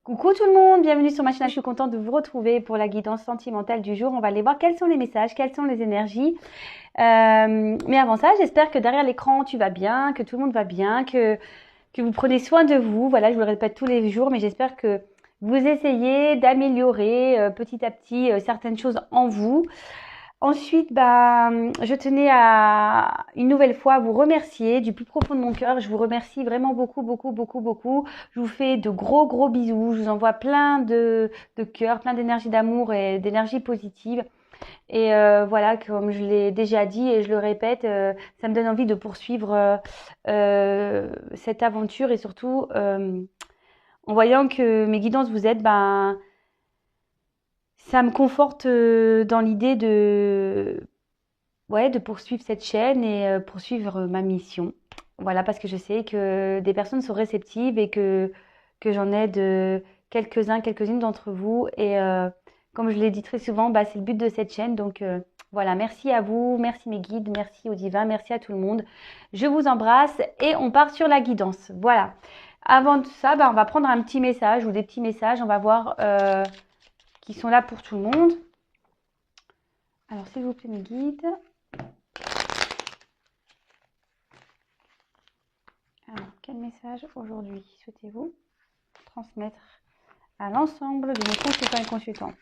Coucou tout le monde, bienvenue sur ma chaîne. Je suis contente de vous retrouver pour la guidance sentimentale du jour. On va aller voir quels sont les messages, quelles sont les énergies. Mais avant ça, j'espère que derrière l'écran, tu vas bien, que tout le monde va bien, que vous prenez soin de vous. Voilà, je vous le répète tous les jours, mais j'espère que vous essayez d'améliorer petit à petit certaines choses en vous. Ensuite, je tenais à une nouvelle fois vous remercier du plus profond de mon cœur. Je vous remercie vraiment beaucoup, beaucoup, beaucoup, beaucoup. Je vous fais de gros, gros bisous. Je vous envoie plein de cœur, plein d'énergie d'amour et d'énergie positive. Et voilà, comme je l'ai déjà dit et je le répète, ça me donne envie de poursuivre cette aventure et surtout en voyant que mes guidances vous aident, ça me conforte dans l'idée de poursuivre cette chaîne et poursuivre ma mission. Voilà, parce que je sais que des personnes sont réceptives et que j'en aide quelques-uns, quelques-unes d'entre vous. Et comme je l'ai dit très souvent, c'est le but de cette chaîne. Donc voilà, merci à vous, merci mes guides, merci au divin, merci à tout le monde. Je vous embrasse et on part sur la guidance. Voilà. Avant tout ça, on va prendre un petit message ou des petits messages. On va voir qui sont là pour tout le monde. Alors, s'il vous plaît, mes guides. Alors, quel message aujourd'hui souhaitez-vous transmettre à l'ensemble de mes consultants et consultantes?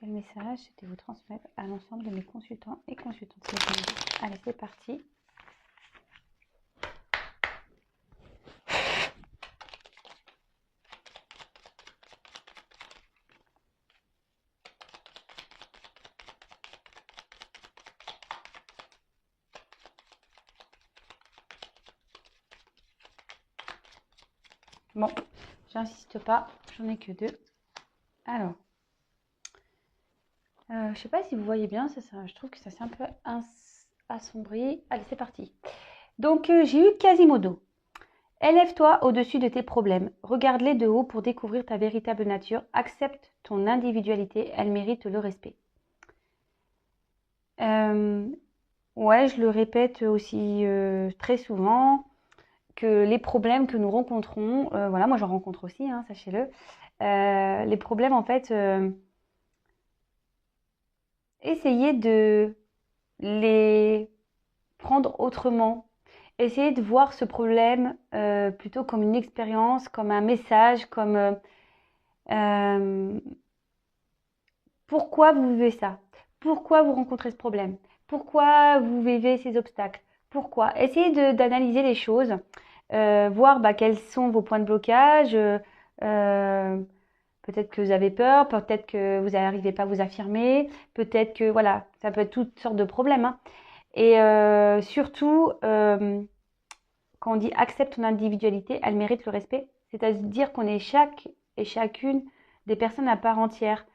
Quel message souhaitez-vous transmettre à l'ensemble de mes consultants et consultantes? Allez, c'est parti. Bon, j'insiste pas, j'en ai que deux. Alors, je sais pas si vous voyez bien, je trouve que ça s'est un peu assombri. Allez, c'est parti. Donc, j'ai eu Quasimodo. Élève-toi au-dessus de tes problèmes. Regarde-les de haut pour découvrir ta véritable nature. Accepte ton individualité, elle mérite le respect. Ouais, je le répète aussi très souvent, que les problèmes que nous rencontrons, voilà, moi j'en rencontre aussi, hein, sachez-le, les problèmes en fait, essayez de les prendre autrement. Essayez de voir ce problème plutôt comme une expérience, comme un message, comme pourquoi vous vivez ça? Pourquoi vous rencontrez ce problème? Pourquoi vous vivez ces obstacles? Pourquoi? Essayez d'analyser les choses, voir quels sont vos points de blocage. Peut-être que vous avez peur, peut-être que vous n'arrivez pas à vous affirmer, peut-être que voilà, ça peut être toutes sortes de problèmes, hein. Et surtout, quand on dit accepte ton individualité, elle mérite le respect. C'est-à-dire qu'on est chaque et chacune des personnes à part entière.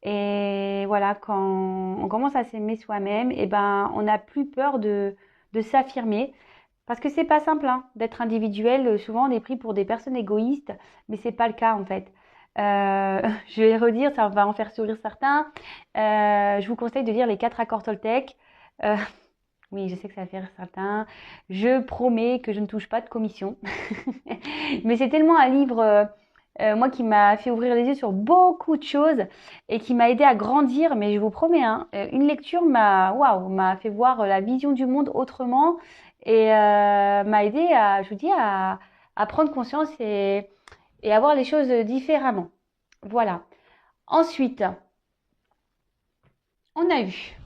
Et voilà, quand on commence à s'aimer soi-même, on n'a plus peur de s'affirmer. Parce que c'est pas simple hein, d'être individuel. Souvent, on est pris pour des personnes égoïstes, mais c'est pas le cas en fait. Je vais redire, ça va en faire sourire certains. Je vous conseille de lire les 4 accords Toltec. Oui, je sais que ça va faire certains. Je promets que je ne touche pas de commission. Mais c'est tellement un livre, moi, qui m'a fait ouvrir les yeux sur beaucoup de choses et qui m'a aidé à grandir. Mais je vous promets, hein, une lecture m'a fait voir la vision du monde autrement et m'a aidé je vous dis, à prendre conscience et à voir les choses différemment. Voilà. Ensuite, on a eu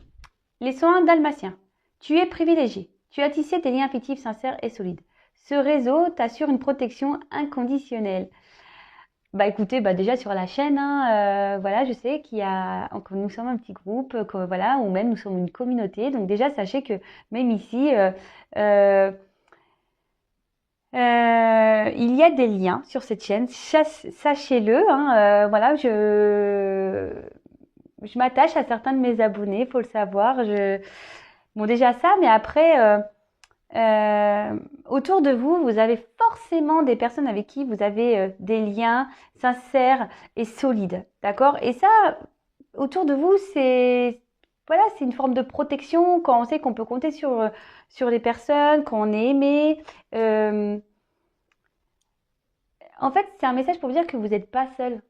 les soins dalmatiens. Tu es privilégié. Tu as tissé des liens affectifs sincères et solides. Ce réseau t'assure une protection inconditionnelle. Écoutez, déjà sur la chaîne, hein, voilà, je sais que nous sommes un petit groupe, voilà, ou même nous sommes une communauté. Donc déjà, sachez que même ici, il y a des liens sur cette chaîne. Sachez-le, hein, voilà, je m'attache à certains de mes abonnés, faut le savoir. Bon, déjà ça, mais après, autour de vous, vous avez forcément des personnes avec qui vous avez des liens sincères et solides, d'accord? Et ça, autour de vous, voilà, c'est une forme de protection quand on sait qu'on peut compter sur les personnes, quand on est aimé. En fait, c'est un message pour vous dire que vous n'êtes pas seul.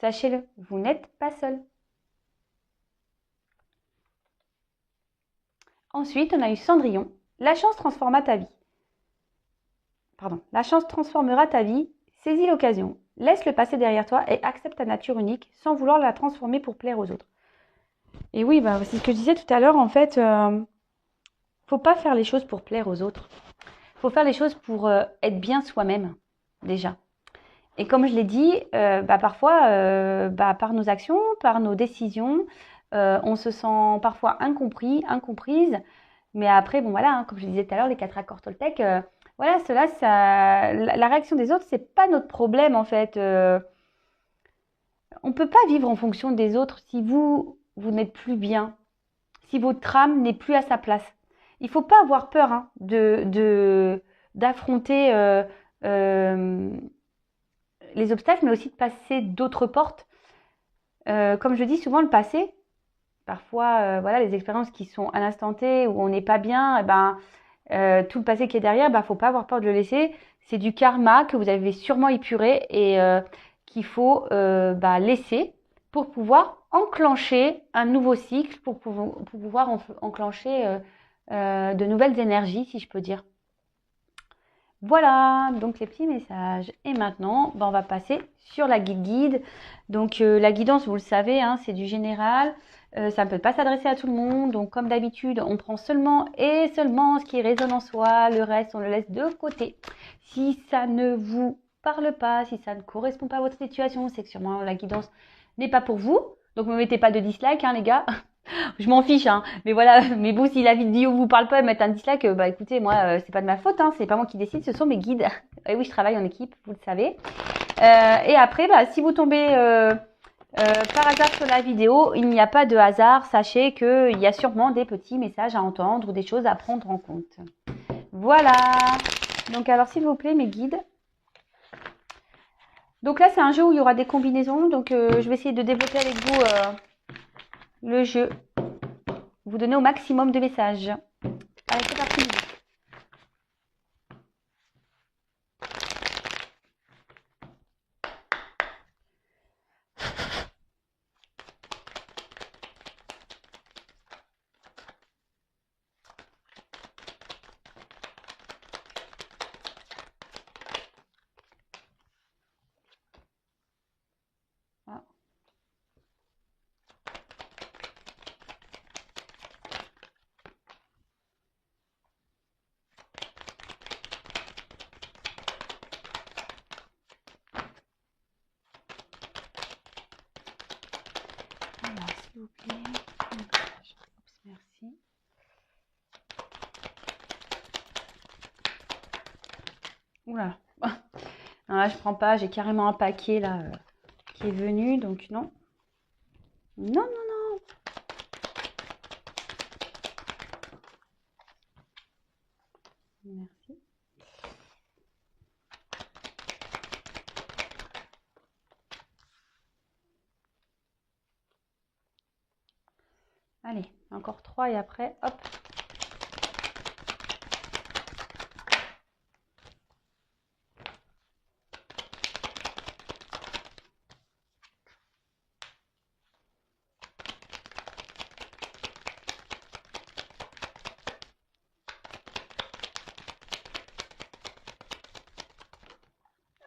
Sachez-le, vous n'êtes pas seul. Ensuite, on a eu Cendrillon. La chance transforma ta vie. Pardon. La chance transformera ta vie. Saisis l'occasion. Laisse le passé derrière toi et accepte ta nature unique sans vouloir la transformer pour plaire aux autres. Et oui, c'est ce que je disais tout à l'heure. En fait, faut pas faire les choses pour plaire aux autres. Faut faire les choses pour être bien soi-même, déjà. Et comme je l'ai dit, parfois, par nos actions, par nos décisions, on se sent parfois incompris, incomprise. Mais après, bon voilà, comme je disais tout à l'heure, les 4 accords Toltec, voilà, la réaction des autres, c'est pas notre problème en fait. On peut pas vivre en fonction des autres si vous n'êtes plus bien, si votre âme n'est plus à sa place. Il faut pas avoir peur d'affronter les obstacles, mais aussi de passer d'autres portes. Comme je dis souvent, le passé, parfois, les expériences qui sont à l'instant T où on n'est pas bien, tout le passé qui est derrière, faut pas avoir peur de le laisser. C'est du karma que vous avez sûrement épuré et qu'il faut laisser pour pouvoir enclencher un nouveau cycle, pour pouvoir enclencher de nouvelles énergies, si je peux dire. Voilà, donc les petits messages. Et maintenant, on va passer sur la guide. Donc la guidance, vous le savez, c'est du général. Ça ne peut pas s'adresser à tout le monde. Donc comme d'habitude, on prend seulement et seulement ce qui résonne en soi. Le reste, on le laisse de côté. Si ça ne vous parle pas, si ça ne correspond pas à votre situation, c'est que sûrement la guidance n'est pas pour vous. Donc ne me mettez pas de dislike, les gars. Je m'en fiche, mais voilà. Mais bon, si la vidéo vous parle pas, mettre un dislike, écoutez, moi, c'est pas de ma faute, c'est pas moi qui décide, ce sont mes guides. Et oui, je travaille en équipe, vous le savez. Et après, si vous tombez par hasard sur la vidéo, il n'y a pas de hasard. Sachez qu'il y a sûrement des petits messages à entendre ou des choses à prendre en compte. Voilà. Donc alors, s'il vous plaît, mes guides. Donc là, c'est un jeu où il y aura des combinaisons. Donc, je vais essayer de développer avec vous le jeu. Vous donner au maximum de messages. Allez, c'est parti. Ah. Alors, s'il vous plaît. Oups, merci. Oula. Non, là, je prends pas. J'ai carrément un paquet là qui est venu. Donc, non. Non, non, non. Merci. Allez, encore 3 et après, hop.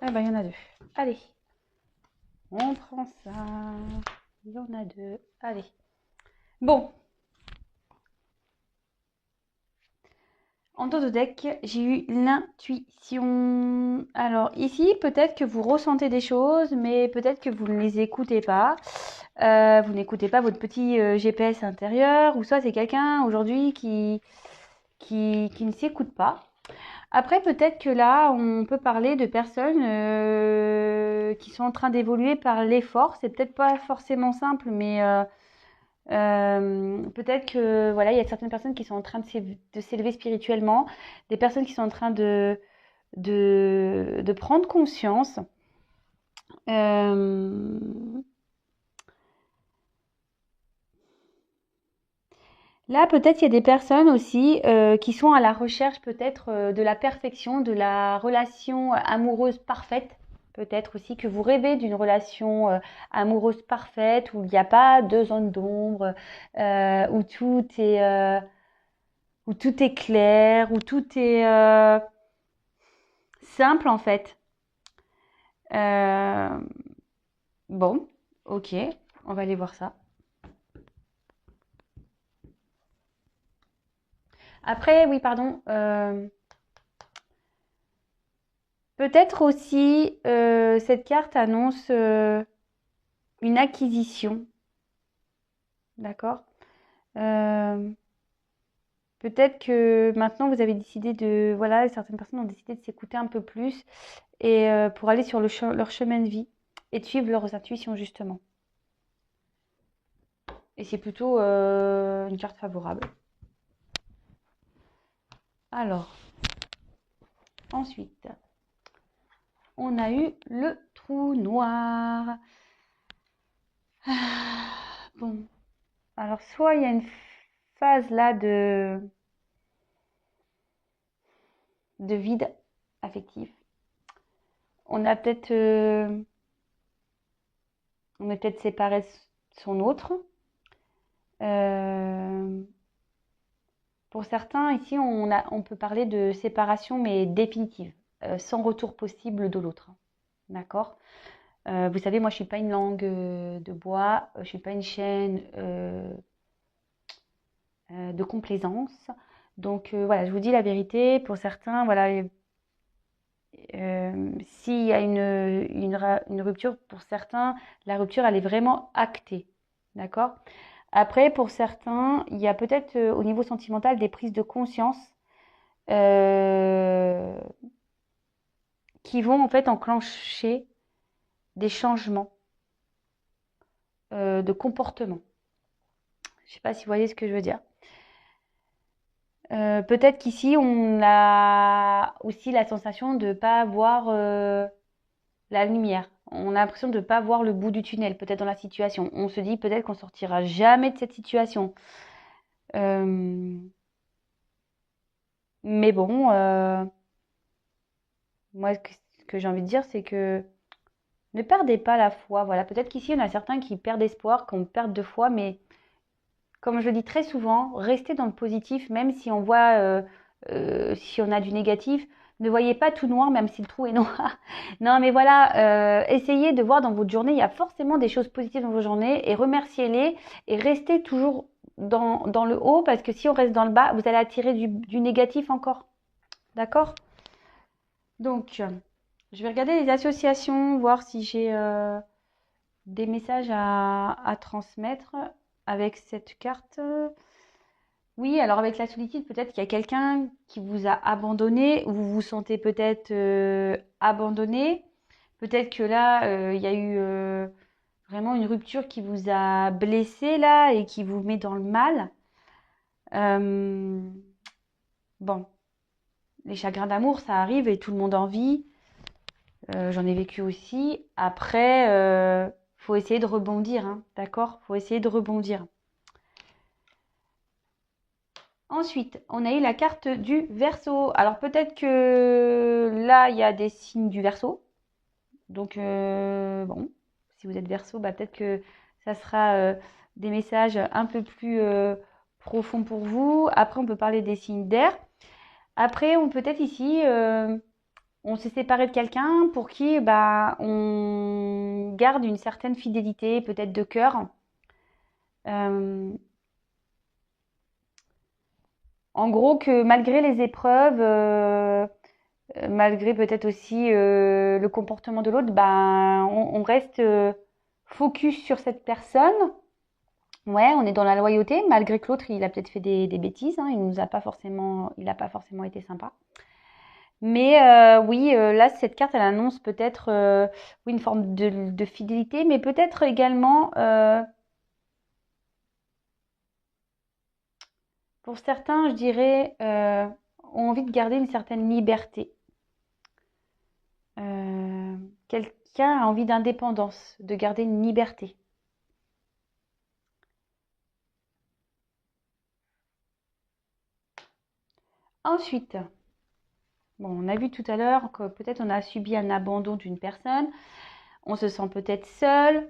Eh ben, il y en a 2. Allez. On prend ça. Il y en a 2. Allez. Bon. En dos de deck, j'ai eu l'intuition. Alors ici, peut-être que vous ressentez des choses, mais peut-être que vous ne les écoutez pas. Vous n'écoutez pas votre petit GPS intérieur, ou soit c'est quelqu'un aujourd'hui qui ne s'écoute pas. Après, peut-être que là, on peut parler de personnes qui sont en train d'évoluer par l'effort. C'est peut-être pas forcément simple, mais peut-être que voilà, il y a certaines personnes qui sont en train de s'élever spirituellement, des personnes qui sont en train de prendre conscience. Là, peut-être il y a des personnes aussi qui sont à la recherche peut-être de la perfection, de la relation amoureuse parfaite. Peut-être aussi que vous rêvez d'une relation amoureuse parfaite, où il n'y a pas de zone d'ombre, où tout est clair, où tout est simple en fait. Bon, ok, on va aller voir ça. Après, oui, pardon. Peut-être aussi, cette carte annonce une acquisition. D'accord? Euh, Peut-être que maintenant vous avez décidé de, voilà, certaines personnes ont décidé de s'écouter un peu plus et pour aller sur leur chemin de vie et de suivre leurs intuitions justement. Et c'est plutôt une carte favorable. Alors, ensuite, on a eu le trou noir. Bon, alors soit il y a une phase là de vide affectif. On a peut-être, on est peut-être séparé de son autre. Pour certains, ici, on peut parler de séparation, mais définitive, sans retour possible de l'autre. D'accord? Vous savez, moi, je suis pas une langue de bois, je suis pas une chaîne de complaisance. Donc voilà, je vous dis la vérité. Pour certains, voilà, s'il y a une rupture, pour certains, la rupture, elle est vraiment actée. D'accord? Après, pour certains, il y a peut-être au niveau sentimental des prises de conscience euh, qui vont en fait enclencher des changements de comportement. Je ne sais pas si vous voyez ce que je veux dire. Peut-être qu'ici, on a aussi la sensation de ne pas voir la lumière. On a l'impression de ne pas voir le bout du tunnel, peut-être dans la situation. On se dit peut-être qu'on sortira jamais de cette situation. Euh, mais bon, moi, ce que j'ai envie de dire, c'est que ne perdez pas la foi. Voilà, peut-être qu'ici, on a certains qui perdent espoir, qu'on perd de foi, mais comme je le dis très souvent, restez dans le positif, même si on voit, si on a du négatif. Ne voyez pas tout noir, même si le trou est noir. Non, mais voilà, essayez de voir dans votre journée, il y a forcément des choses positives dans vos journées et remerciez-les et restez toujours dans le haut parce que si on reste dans le bas, vous allez attirer du négatif encore. D'accord? Donc, je vais regarder les associations, voir si j'ai des messages à transmettre avec cette carte. Oui, alors avec la solitude, peut-être qu'il y a quelqu'un qui vous a abandonné, ou vous vous sentez peut-être abandonné. Peut-être que là, il y a eu vraiment une rupture qui vous a blessé là et qui vous met dans le mal. Euh, bon, les chagrins d'amour, ça arrive et tout le monde en vit. J'en ai vécu aussi. Après, faut essayer de rebondir, hein, d'accord? Faut essayer de rebondir. Ensuite, on a eu la carte du Verseau. Alors peut-être que là, il y a des signes du Verseau. Donc bon, si vous êtes Verseau, bah, peut-être que ça sera des messages un peu plus profonds pour vous. Après, on peut parler des signes d'air. Après, on peut-être ici, on s'est séparé de quelqu'un pour qui bah, on garde une certaine fidélité, peut-être de cœur. Euh, En gros, que malgré les épreuves, malgré peut-être aussi le comportement de l'autre, ben, on reste focus sur cette personne. Ouais, on est dans la loyauté, malgré que l'autre, il a peut-être fait des bêtises, hein, il nous a pas forcément, il n'a pas forcément été sympa. Mais oui, là, cette carte, elle annonce peut-être oui, une forme de fidélité, mais peut-être également, pour certains, je dirais, ont envie de garder une certaine liberté. Quelqu'un a envie d'indépendance, de garder une liberté. Ensuite, Bon, on a vu tout à l'heure que peut-être on a subi un abandon d'une personne. On se sent peut-être seul.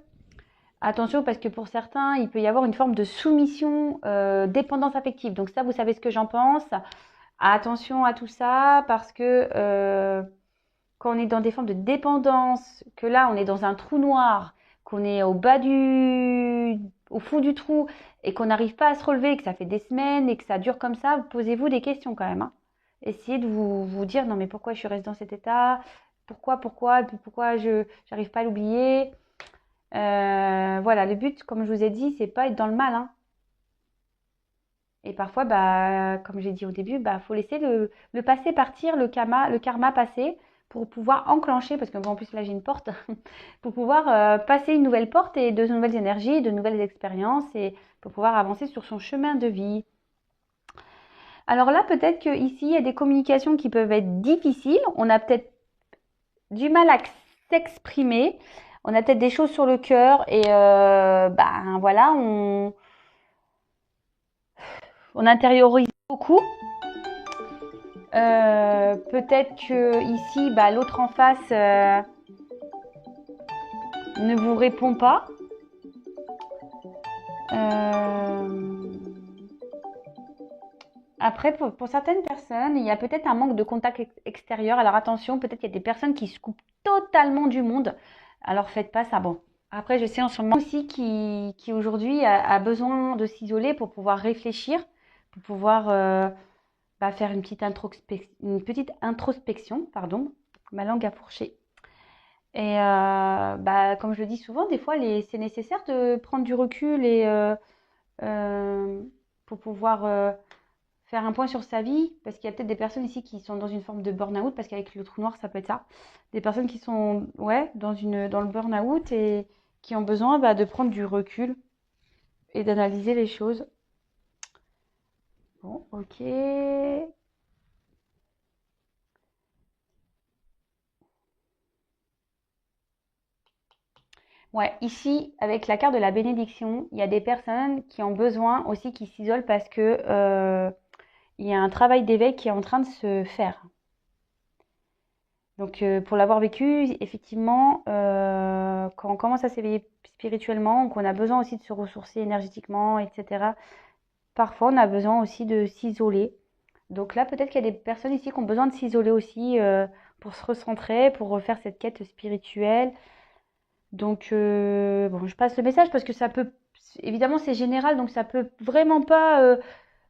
Attention parce que pour certains, il peut y avoir une forme de soumission, dépendance affective. Donc ça, vous savez ce que j'en pense. Attention à tout ça parce que quand on est dans des formes de dépendance, que là on est dans un trou noir, qu'on est au fond du trou et qu'on n'arrive pas à se relever, que ça fait des semaines et que ça dure comme ça, posez-vous des questions quand même, hein. Essayez de vous dire non mais pourquoi je suis restée dans cet état? Pourquoi? Et puis pourquoi je n'arrive pas à l'oublier? Voilà, le but, comme je vous ai dit, c'est pas être dans le mal, hein. Et parfois, bah, comme j'ai dit au début, bah, faut laisser le passé partir, le karma passer pour pouvoir enclencher, parce que en plus là j'ai une porte, pour pouvoir passer une nouvelle porte et de nouvelles énergies, de nouvelles expériences et pour pouvoir avancer sur son chemin de vie. Alors là, peut-être qu'ici, il y a des communications qui peuvent être difficiles. On a peut-être du mal à s'exprimer. On a peut-être des choses sur le cœur et ben voilà, on intériorise beaucoup. Peut-être que ici, bah, l'autre en face ne vous répond pas. Après, pour certaines personnes, il y a peut-être un manque de contact extérieur. Alors attention, peut-être qu'il y a des personnes qui se coupent totalement du monde. Alors faites pas ça. Bon. Après, je sais en ce moment aussi qui aujourd'hui a besoin de s'isoler pour pouvoir réfléchir, pour pouvoir bah, faire une petite introspection, pardon, ma langue a fourché. Et bah, comme je le dis souvent, des fois, c'est nécessaire de prendre du recul et euh, pour pouvoir faire un point sur sa vie, parce qu'il y a peut-être des personnes ici qui sont dans une forme de burn-out, parce qu'avec le trou noir, ça peut être ça. Des personnes qui sont ouais, dans le burn-out et qui ont besoin bah, de prendre du recul et d'analyser les choses. Bon, ok. Ouais, ici, avec la carte de la bénédiction, il y a des personnes qui ont besoin aussi qui s'isolent parce que il y a un travail d'éveil qui est en train de se faire. Donc, pour l'avoir vécu, effectivement, quand on commence à s'éveiller spirituellement, qu'on a besoin aussi de se ressourcer énergétiquement, etc., parfois on a besoin aussi de s'isoler. Donc là, peut-être qu'il y a des personnes ici qui ont besoin de s'isoler aussi pour se recentrer, pour refaire cette quête spirituelle. Donc, bon, je passe le message parce que ça peut, évidemment, c'est général, donc ça peut vraiment pas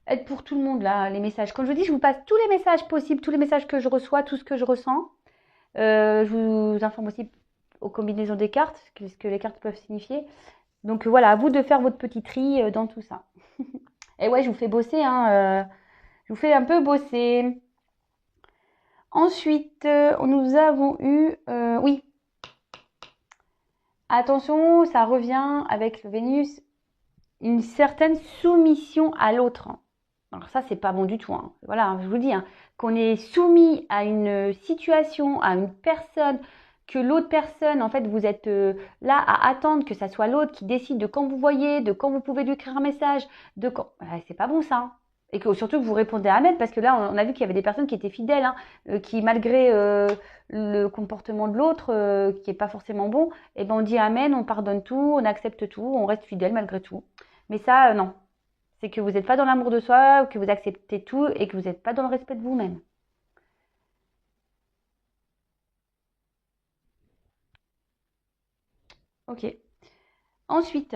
être pour tout le monde, là, les messages. Comme je vous dis, je vous passe tous les messages possibles, tous les messages que je reçois, tout ce que je ressens. Je vous informe aussi aux combinaisons des cartes, ce que les cartes peuvent signifier. Donc voilà, à vous de faire votre petit tri dans tout ça. Et ouais, je vous fais bosser, hein, je vous fais un peu bosser. Ensuite, nous avons eu, oui, attention, ça revient avec le Vénus, une certaine soumission à l'autre. Alors ça, c'est pas bon du tout, hein. Voilà, je vous dis, hein, qu'on est soumis à une situation, à une personne, que l'autre personne, en fait, vous êtes là à attendre que ça soit l'autre qui décide de quand vous voyez, de quand vous pouvez lui écrire un message, de quand. C'est pas bon ça, hein. Et que surtout que vous répondez Amen, parce que là, on a vu qu'il y avait des personnes qui étaient fidèles, hein, qui malgré le comportement de l'autre, qui est pas forcément bon, et ben on dit Amen, on pardonne tout, on accepte tout, on reste fidèle malgré tout. Mais ça, non. C'est que vous n'êtes pas dans l'amour de soi, que vous acceptez tout et que vous n'êtes pas dans le respect de vous-même. Ok. Ensuite,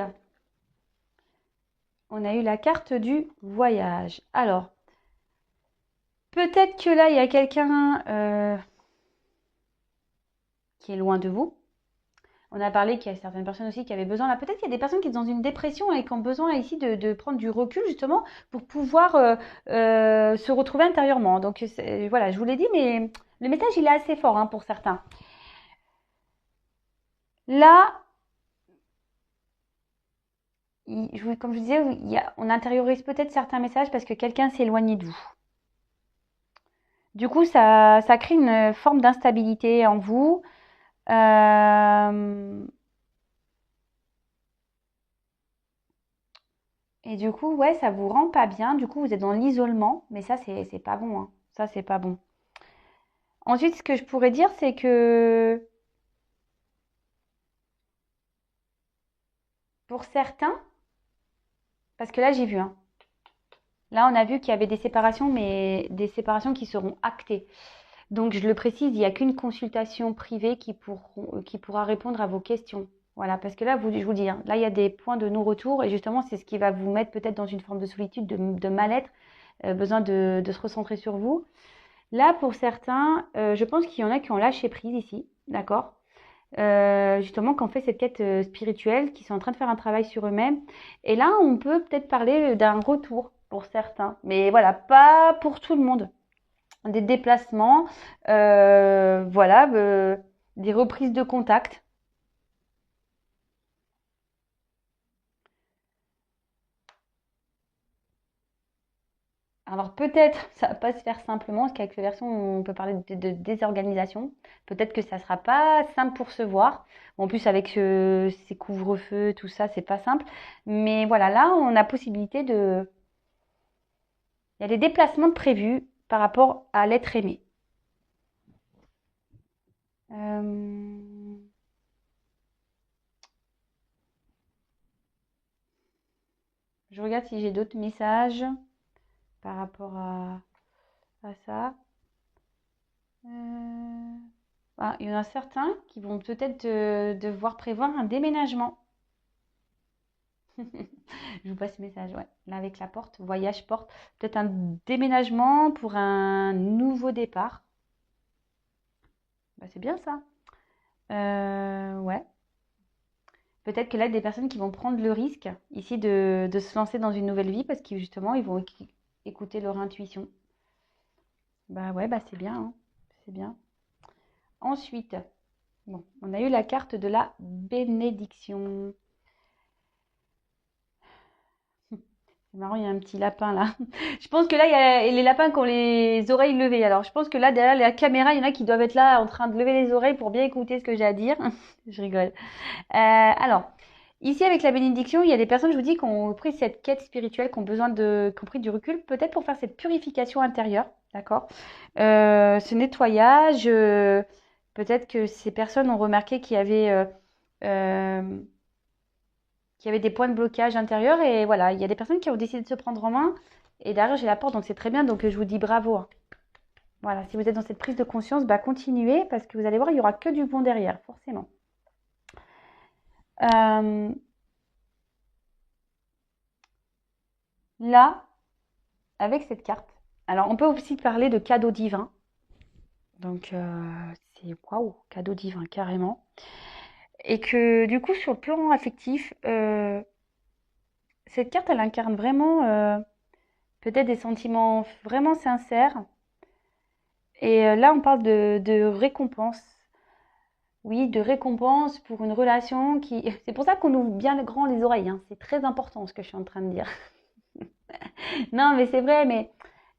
on a eu la carte du voyage. Alors, peut-être que là, il y a quelqu'un qui est loin de vous. On a parlé qu'il y a certaines personnes aussi qui avaient besoin. Là, peut-être qu'il y a des personnes qui sont dans une dépression et qui ont besoin ici de prendre du recul justement pour pouvoir se retrouver intérieurement. Donc voilà, je vous l'ai dit, mais le message il est assez fort hein, pour certains. Là, comme je vous disais, on intériorise peut-être certains messages parce que quelqu'un s'est éloigné de vous. Du coup, ça crée une forme d'instabilité en vous. Euh, et du coup, ouais, ça vous rend pas bien. Du coup, vous êtes dans l'isolement. Mais ça, c'est pas bon, hein. Ça, c'est pas bon. Ensuite, ce que je pourrais dire, c'est que pour certains, parce que là j'ai vu, hein, là on a vu qu'il y avait des séparations, mais des séparations qui seront actées. Donc je le précise, il n'y a qu'une consultation privée qui pourra répondre à vos questions. Voilà, parce que là, je vous dis, hein, là il y a des points de non-retour et justement c'est ce qui va vous mettre peut-être dans une forme de solitude, de mal-être, besoin de se recentrer sur vous. Là, pour certains, je pense qu'il y en a qui ont lâché prise ici, d'accord? Justement, qui ont fait cette quête spirituelle, qui sont en train de faire un travail sur eux-mêmes. Et là, on peut peut-être parler d'un retour pour certains, mais voilà, pas pour tout le monde. Des déplacements, voilà, des reprises de contact. Alors peut-être ça va pas se faire simplement, parce qu'avec la version on peut parler de désorganisation. Peut-être que ça sera pas simple pour se voir. En plus avec ces couvre-feux, tout ça, c'est pas simple. Mais voilà, là on a possibilité de. Il y a des déplacements de prévus par rapport à l'être aimé. Euh, Je regarde si j'ai d'autres messages par rapport à ça. Euh, il y en a certains qui vont peut-être devoir prévoir un déménagement. Je vous passe ce message, ouais. Là, avec la porte, voyage porte. Peut-être un déménagement pour un nouveau départ. Bah, c'est bien ça. Ouais. Peut-être que là, il y a des personnes qui vont prendre le risque ici de se lancer dans une nouvelle vie parce que justement, ils vont écouter leur intuition. Bah ouais, bah c'est bien, hein. C'est bien. Ensuite, bon, on a eu la carte de la bénédiction. C'est marrant, il y a un petit lapin là. Je pense que là, il y a les lapins qui ont les oreilles levées. Alors, je pense que là, derrière la caméra, il y en a qui doivent être là en train de lever les oreilles pour bien écouter ce que j'ai à dire. Je rigole. Alors, ici, avec la bénédiction, il y a des personnes, je vous dis, qui ont pris cette quête spirituelle, qui ont besoin qui ont pris du recul, peut-être pour faire cette purification intérieure. D'accord? Ce nettoyage, peut-être que ces personnes ont remarqué euh, qu'il y avait des points de blocage intérieur et voilà, il y a des personnes qui ont décidé de se prendre en main et derrière j'ai la porte donc c'est très bien donc je vous dis bravo, hein. Voilà, si vous êtes dans cette prise de conscience, bah continuez parce que vous allez voir, il y aura que du bon derrière, forcément. Euh, Là, avec cette carte, alors on peut aussi parler de cadeau divin. Donc c'est waouh, cadeau divin carrément. Et que du coup sur le plan affectif, cette carte elle incarne vraiment peut-être des sentiments vraiment sincères. Et là, on parle de récompense. Oui, de récompense pour une relation qui. C'est pour ça qu'on ouvre bien grand les oreilles, hein. C'est très important ce que je suis en train de dire. Non, mais c'est vrai, mais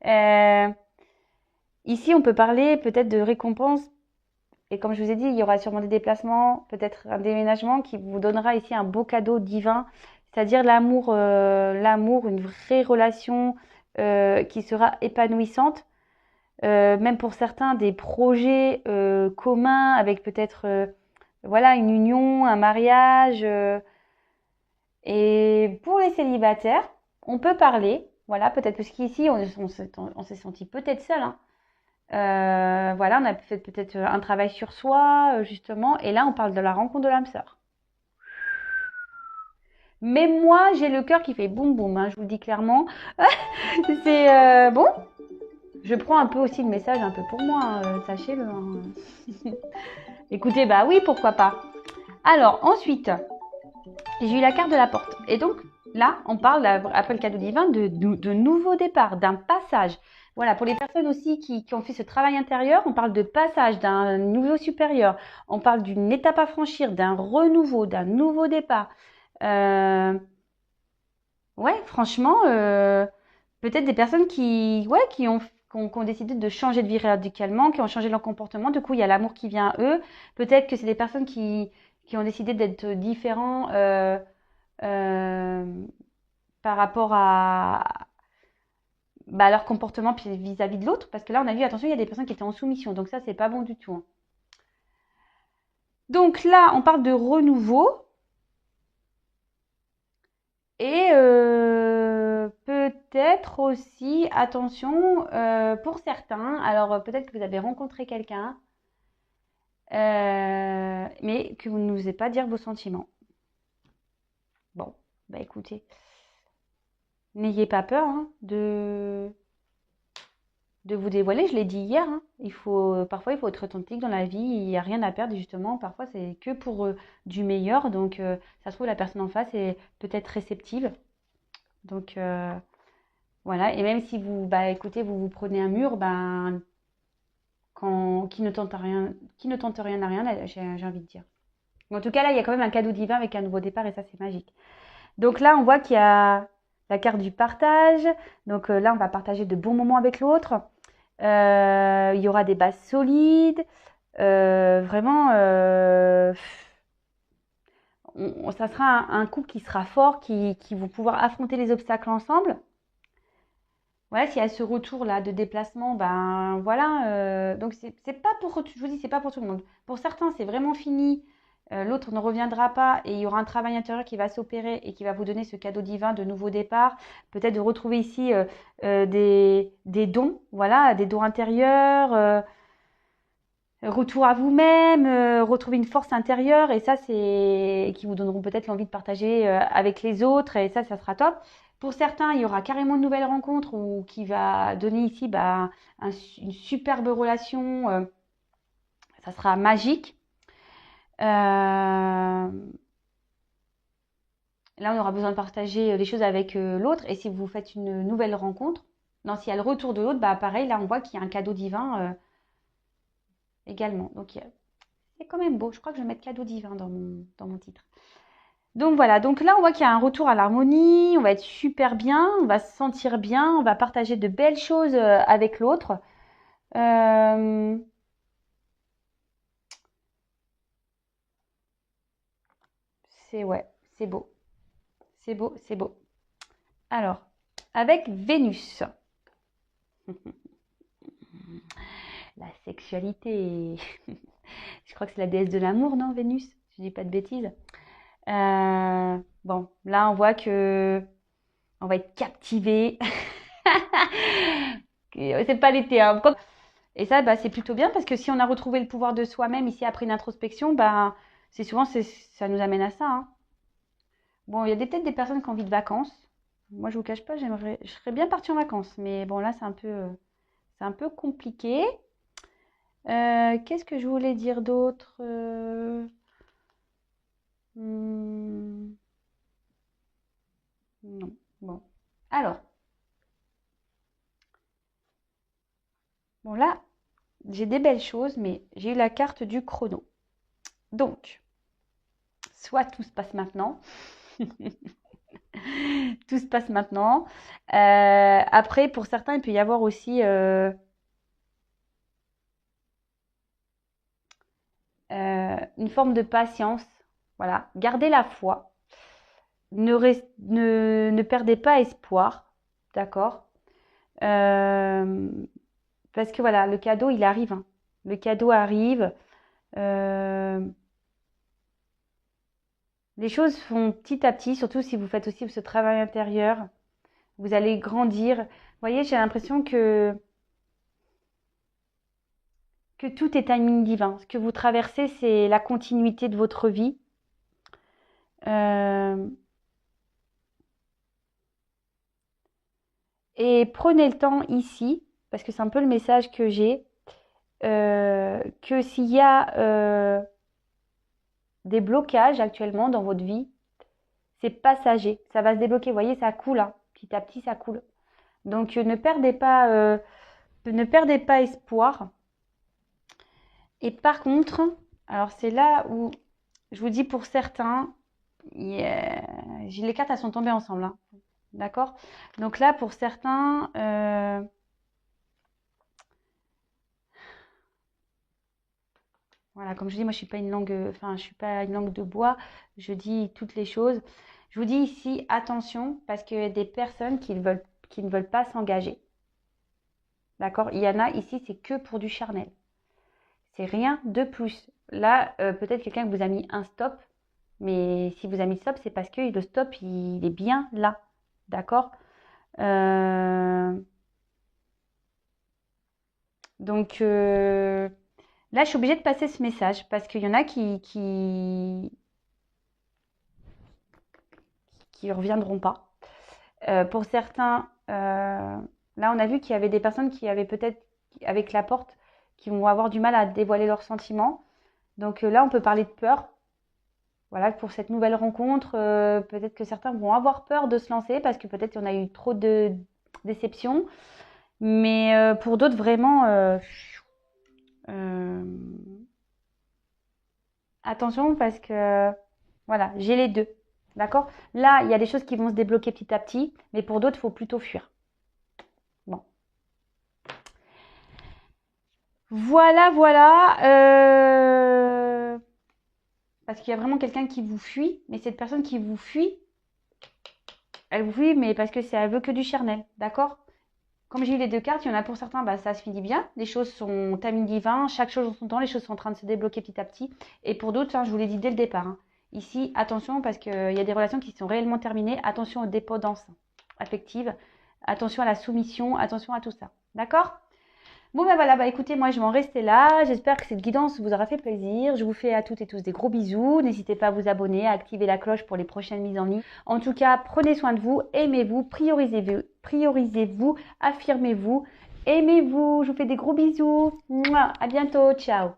euh, ici, on peut parler peut-être de récompense. Et comme je vous ai dit, il y aura sûrement des déplacements, peut-être un déménagement qui vous donnera ici un beau cadeau divin, c'est-à-dire l'amour, une vraie relation qui sera épanouissante. Même pour certains, des projets communs avec peut-être voilà, une union, un mariage. Et pour les célibataires, on peut parler, voilà, peut-être parce qu'ici, on s'est senti peut-être seul, hein. Voilà, on a fait peut-être un travail sur soi, justement, et là, on parle de la rencontre de l'âme sœur. Mais moi, j'ai le cœur qui fait boum boum, hein, je vous le dis clairement. C'est bon. Je prends un peu aussi le message un peu pour moi, hein, sachez-le, hein. Écoutez, bah oui, pourquoi pas. Alors, ensuite, j'ai eu la carte de la porte. Et donc, là, on parle, après le cadeau divin, de nouveau départ, d'un passage. Voilà, pour les personnes aussi qui ont fait ce travail intérieur, on parle de passage, d'un niveau supérieur. On parle d'une étape à franchir, d'un renouveau, d'un nouveau départ. Euh, ouais, franchement, peut-être des personnes ouais, qui ont décidé de changer de vie radicalement, qui ont changé leur comportement. Du coup, il y a l'amour qui vient à eux. Peut-être que c'est des personnes qui ont décidé d'être différents euh, par rapport bah, leur comportement vis-à-vis de l'autre. Parce que là, on a vu, attention, il y a des personnes qui étaient en soumission. Donc ça, c'est pas bon du tout, hein. Donc là, on parle de renouveau. Et peut-être aussi, attention, pour certains, alors peut-être que vous avez rencontré quelqu'un, mais que vous n'osez pas dire vos sentiments. Bon, bah écoutez, n'ayez pas peur, hein, de vous dévoiler. Je l'ai dit hier, hein. Parfois, il faut être authentique dans la vie. Il n'y a rien à perdre, justement. Parfois, c'est que pour du meilleur. Donc, ça se trouve, la personne en face est peut-être réceptive. Donc, voilà. Et même si vous, bah, écoutez, vous prenez un mur, ben, qui ne tente rien à rien, là, j'ai envie de dire. Mais en tout cas, là, il y a quand même un cadeau divin avec un nouveau départ et ça, c'est magique. Donc là, on voit qu'il y a la carte du partage. Donc là, on va partager de bons moments avec l'autre. Il y aura des bases solides. Vraiment, ça sera un couple qui sera fort, qui vont pouvoir affronter les obstacles ensemble. Voilà, s'il y a ce retour-là de déplacement, ben voilà. Donc c'est pas pour, je vous dis, c'est pas pour tout le monde. Pour certains, c'est vraiment fini. L'autre ne reviendra pas et il y aura un travail intérieur qui va s'opérer et qui va vous donner ce cadeau divin de nouveau départ. Peut-être de retrouver ici des dons, voilà, des dons intérieurs, retour à vous-même, retrouver une force intérieure et ça, c'est qui vous donneront peut-être l'envie de partager avec les autres et ça sera top. Pour certains, il y aura carrément une nouvelle rencontre ou qui va donner ici bah, une superbe relation. Ça sera magique. Là, on aura besoin de partager des choses avec l'autre. Et si vous faites une nouvelle rencontre, non, s'il y a le retour de l'autre, bah pareil, là, on voit qu'il y a un cadeau divin également. Donc, c'est quand même beau. Je crois que je vais mettre cadeau divin dans mon titre. Donc voilà, donc là on voit qu'il y a un retour à l'harmonie, on va être super bien, on va se sentir bien, on va partager de belles choses avec l'autre. Euh, ouais, c'est beau, c'est beau, c'est beau. Alors, avec Vénus, la sexualité, je crois que c'est la déesse de l'amour, non, Vénus? Je dis pas de bêtises. Bon, là on voit que on va être captivé. C'est pas l'été, hein. Et ça, bah, c'est plutôt bien parce que si on a retrouvé le pouvoir de soi-même ici après une introspection, bah, c'est souvent ça nous amène à ça, hein. Bon, il y a peut-être des personnes qui ont envie de vacances. Moi, je vous cache pas, je serais bien partie en vacances, mais bon, là, c'est un peu compliqué. Qu'est-ce que je voulais dire d'autre? Hmm, non. Bon. Alors, bon là, j'ai des belles choses, mais j'ai eu la carte du chrono. Donc, soit tout se passe maintenant, tout se passe maintenant. Après, pour certains, il peut y avoir aussi une forme de patience. Voilà, gardez la foi. Ne perdez pas espoir. D'accord. Euh, Parce que voilà, le cadeau, il arrive, hein. Le cadeau arrive. Euh, les choses font petit à petit, surtout si vous faites aussi ce travail intérieur. Vous allez grandir. Vous voyez, j'ai l'impression que tout est timing divin. Ce que vous traversez, c'est la continuité de votre vie. Euh, et prenez le temps ici, parce que c'est un peu le message que j'ai, que s'il y a des blocages actuellement dans votre vie, c'est passager. Ça va se débloquer. Vous voyez, ça coule, hein. Petit à petit, ça coule. Donc, ne perdez pas espoir. Et par contre, alors c'est là où je vous dis pour certains, les cartes elles sont tombées ensemble, hein. D'accord. Donc là, pour certains, voilà, comme je dis, moi je suis pas une langue, enfin je suis pas une langue de bois. Je dis toutes les choses. Je vous dis ici attention parce qu'il y a des personnes qui ne veulent pas s'engager. D'accord? Il y en a ici, c'est que pour du charnel. C'est rien de plus. Là, peut-être quelqu'un vous a mis un stop, mais si vous a mis stop, c'est parce que le stop, il est bien là. D'accord? Donc là, je suis obligée de passer ce message parce qu'il y en a qui reviendront pas. Pour certains, là, on a vu qu'il y avait des personnes qui avaient peut-être, avec la porte, qui vont avoir du mal à dévoiler leurs sentiments. Donc là, on peut parler de peur. Voilà, pour cette nouvelle rencontre, peut-être que certains vont avoir peur de se lancer parce que peut-être qu'on a eu trop de déceptions. Mais pour d'autres, vraiment, euh, attention parce que, voilà, j'ai les deux. D'accord? Là, il y a des choses qui vont se débloquer petit à petit, mais pour d'autres, il faut plutôt fuir. Bon. Voilà, voilà. Parce qu'il y a vraiment quelqu'un qui vous fuit, mais cette personne qui vous fuit, elle vous fuit, mais parce que elle veut que du charnel. D'accord? Comme j'ai eu les deux cartes, il y en a pour certains, bah, ça se finit bien. Les choses sont timing divin, chaque chose en son temps, les choses sont en train de se débloquer petit à petit. Et pour d'autres, hein, je vous l'ai dit dès le départ, hein, ici, attention parce qu'il y a des relations qui sont réellement terminées. Attention aux dépendances affectives, attention à la soumission, attention à tout ça. D'accord? Bon ben voilà, bah écoutez, moi je vais en rester là. J'espère que cette guidance vous aura fait plaisir. Je vous fais à toutes et tous des gros bisous. N'hésitez pas à vous abonner, à activer la cloche pour les prochaines mises en ligne. En tout cas, prenez soin de vous, aimez-vous, priorisez-vous, affirmez-vous, aimez-vous. Je vous fais des gros bisous. Mouah, à bientôt, ciao.